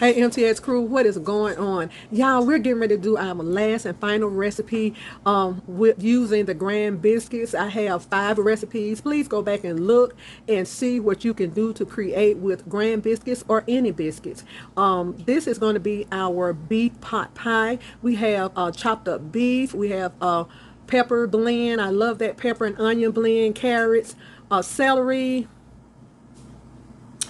Hey MTX crew, what is going on? Y'all, we're getting ready to do our last and final recipe with using the graham biscuits. I have 5 recipes. Please go back and look and see what you can do to create with graham biscuits or any biscuits. This is going to be our beef pot pie. We have chopped up beef. We have pepper blend. I love that pepper and onion blend, carrots, celery,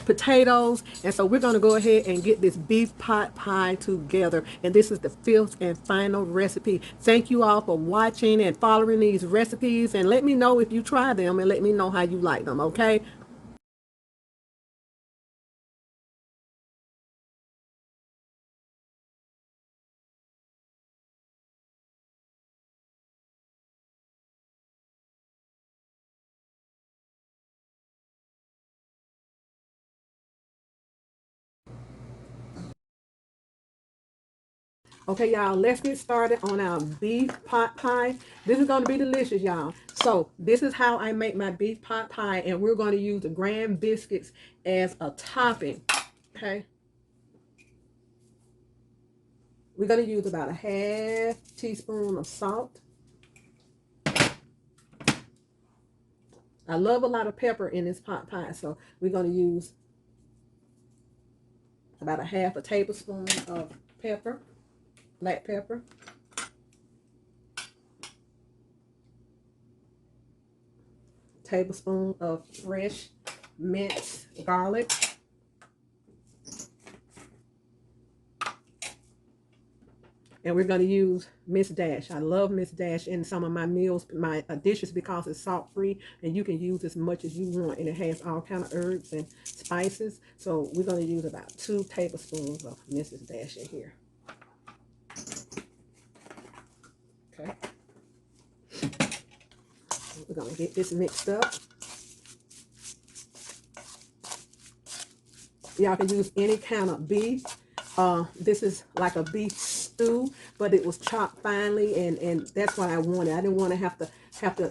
potatoes. And so we're going to go ahead and get this beef pot pie together, and this is the 5th and final recipe. Thank you all for watching and following these recipes, and let me know if you try them and let me know how you like them. Okay, okay, y'all, let's get started on our beef pot pie. This is going to be delicious, y'all. So this is how I make my beef pot pie, and we're going to use the graham biscuits as a topping. Okay, we're going to use about a half teaspoon of salt. I love a lot of pepper in this pot pie, so we're going to use about a half a tablespoon of pepper, black pepper, tablespoon of fresh minced garlic, and we're going to use Miss Dash. I love Miss Dash in some of my meals, my dishes, because it's salt free, and you can use as much as you want, and it has all kind of herbs and spices. So we're going to use about 2 tablespoons of Mrs. Dash in here. Okay, we're going to get this mixed up. Y'all can use any kind of beef. This is like a beef stew, but it was chopped finely, and that's what I wanted. I didn't want to have to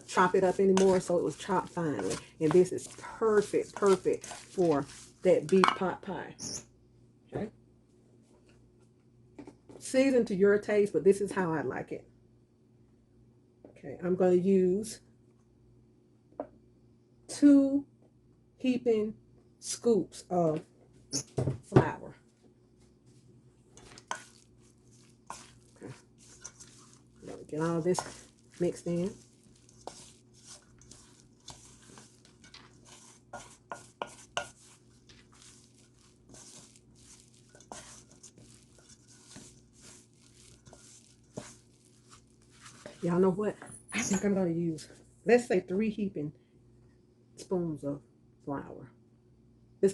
chop it up anymore, so it was chopped finely. And this is perfect for that beef pot pie. Okay, season to your taste, but this is how I like it. Okay, I'm going to use 2 heaping scoops of flour. Get all this mixed in. Y'all know what? I think I'm going to use, let's say, 3 heaping spoons of flour. This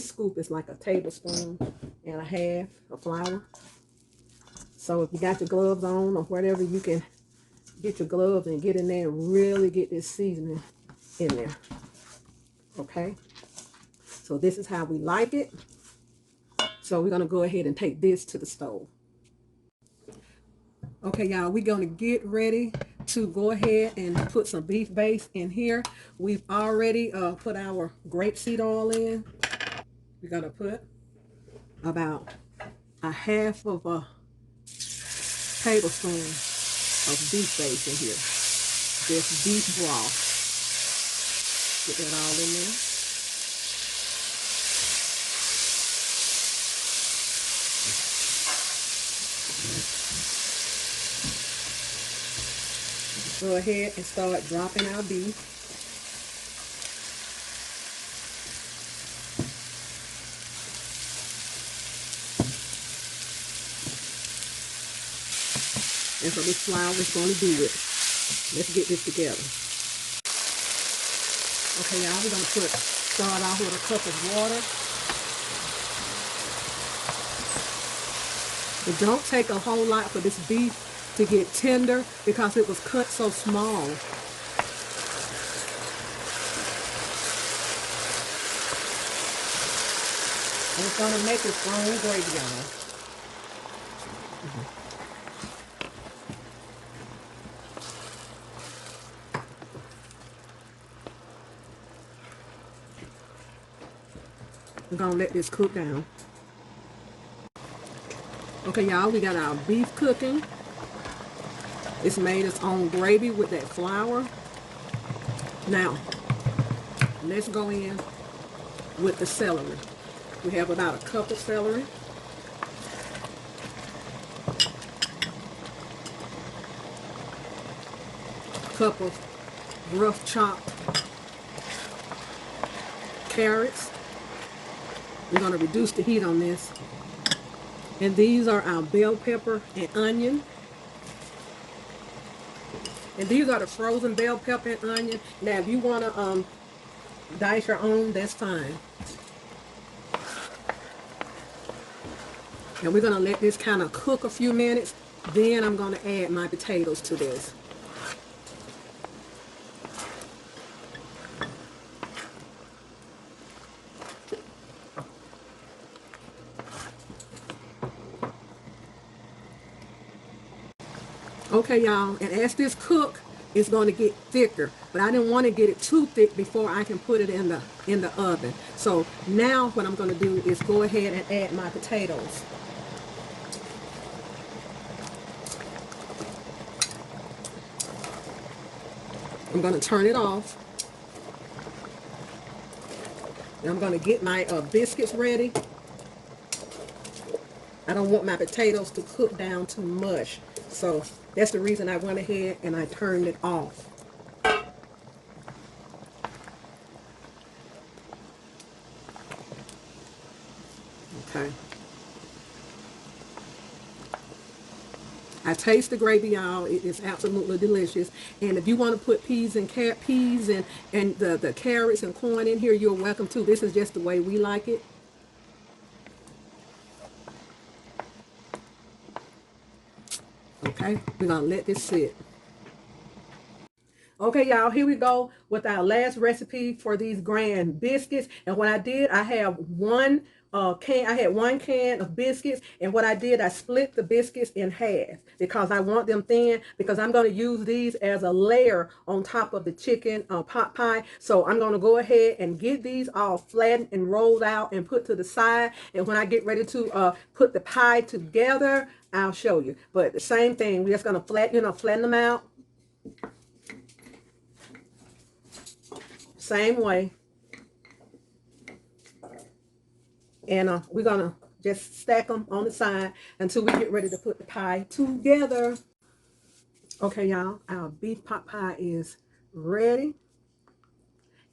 scoop is like a tablespoon and a half of flour. So if you got your gloves on or whatever, you can get your gloves and get in there and really get this seasoning in there. Okay, so this is how we like it. So we're going to go ahead and take this to the stove. Okay, y'all, we're going to get ready to go ahead and put some beef base in here. We've already put our grapeseed oil in. We're going to put about a half of a tablespoon of beef base in here. This beef broth. Get that all in there. Go ahead and start dropping our beef. And so this flour is going to do it. Let's get this together. Okay, y'all, we're going to start off with a cup of water. It don't take a whole lot for this beef to get tender because it was cut so small. And it's going to make its own gravy, y'all. We're going to let this cook down. Okay, y'all, we got our beef cooking. It's made its own gravy with that flour. Now, let's go in with the celery. We have about a cup of celery. Cup of rough chopped carrots. We're going to reduce the heat on this. And these are our bell pepper and onion. And these are the frozen bell pepper and onion. Now, if you want to dice your own, that's fine. And we're going to let this kind of cook a few minutes. Then I'm going to add my potatoes to this. Okay, y'all, and as this cook, it's going to get thicker, but I didn't want to get it too thick before I can put it in the oven. So now what I'm going to do is go ahead and add my potatoes. I'm going to turn it off. And I'm going to get my biscuits ready. I don't want my potatoes to cook down too much. So that's the reason I went ahead and I turned it off. Okay. I taste the gravy, y'all. It is absolutely delicious. And if you want to put peas and the carrots and corn in here, you're welcome to. This is just the way we like it. Okay, we're gonna let this sit. Okay, y'all, here we go with our last recipe for these grand biscuits. And what I did, I had one can of biscuits, and what I did, I split the biscuits in half because I want them thin, because I'm going to use these as a layer on top of the chicken pot pie. So I'm going to go ahead and get these all flattened and rolled out and put to the side. And when I get ready to put the pie together, I'll show you. But the same thing, we're just going to flatten them out. Same way. And we're going to just stack them on the side until we get ready to put the pie together. Okay, y'all, our beef pot pie is ready.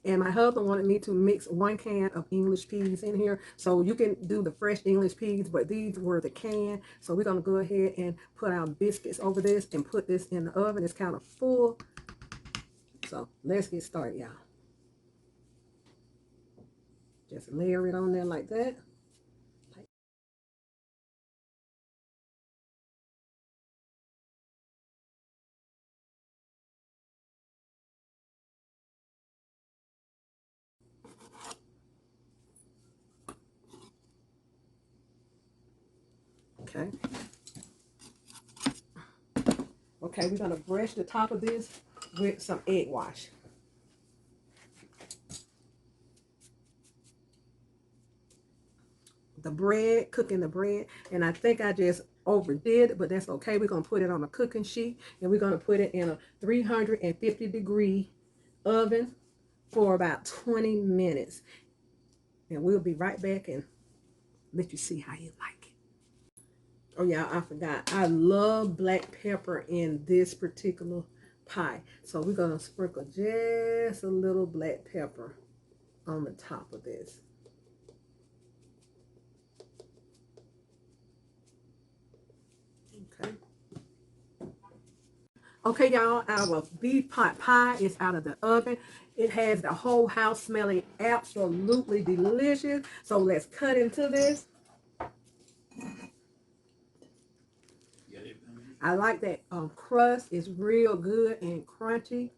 And my husband wanted me to mix 1 can of English peas in here. So you can do the fresh English peas, but these were the can. So we're going to go ahead and put our biscuits over this and put this in the oven. It's kind of full. So let's get started, y'all. Just layer it on there like that. Okay. Okay, we're going to brush the top of this with some egg wash. The bread, cooking the bread, and I think I just overdid it, but that's okay. We're going to put it on a cooking sheet, and we're going to put it in a 350-degree oven for about 20 minutes. And we'll be right back and let you see how you like it. Oh yeah, I forgot. I love black pepper in this particular pie. So we're going to sprinkle just a little black pepper on the top of this. Okay. Okay, y'all, our beef pot pie is out of the oven. It has the whole house smelling absolutely delicious. So let's cut into this. I like that crust. It's real good and crunchy.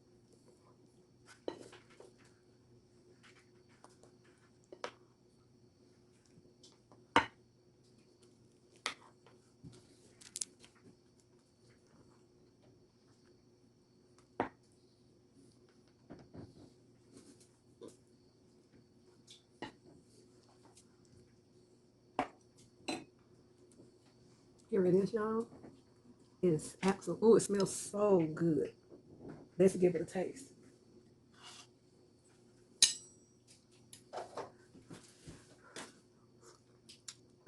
Here it is, y'all. It's absolute. Oh, it smells so good. Let's give it a taste.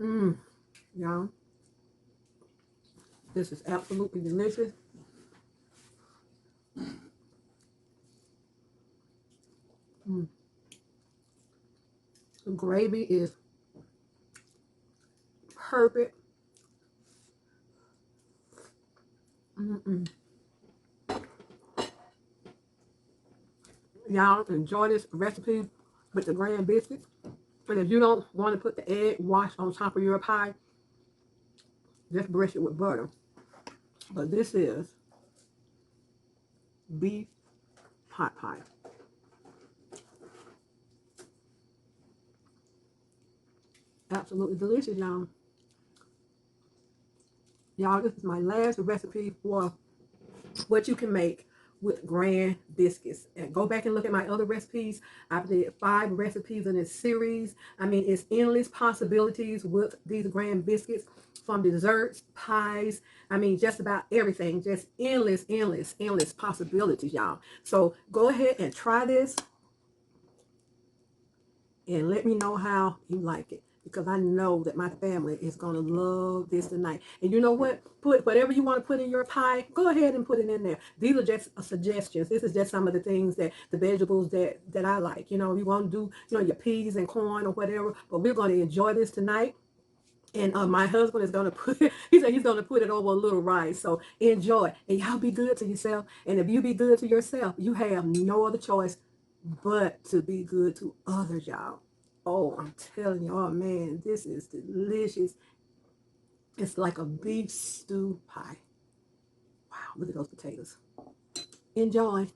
Mmm, y'all. This is absolutely delicious. Mm. The gravy is perfect. Mm-mm. Y'all enjoy this recipe with the grand biscuits. And if you don't want to put the egg wash on top of your pie, just brush it with butter. But this is beef pot pie. Absolutely delicious, y'all. Y'all, this is my last recipe for what you can make with grand biscuits. And go back and look at my other recipes. I've did 5 recipes in this series. I mean, it's endless possibilities with these grand biscuits, from desserts, pies, I mean, just about everything. Just endless, endless, endless possibilities, y'all. So go ahead and try this and let me know how you like it, because I know that my family is going to love this tonight. And you know what? Put whatever you want to put in your pie, go ahead and put it in there. These are just suggestions. This is just some of the things, that the vegetables that I like. You know, you want to do, you know, your peas and corn or whatever, but we're going to enjoy this tonight. And my husband is going to put it, he said he's going to put it over a little rice. So enjoy. And y'all be good to yourself. And if you be good to yourself, you have no other choice but to be good to others, y'all. Oh, I'm telling you, oh man, this is delicious. It's like a beef stew pie. Wow, look at those potatoes. Enjoy.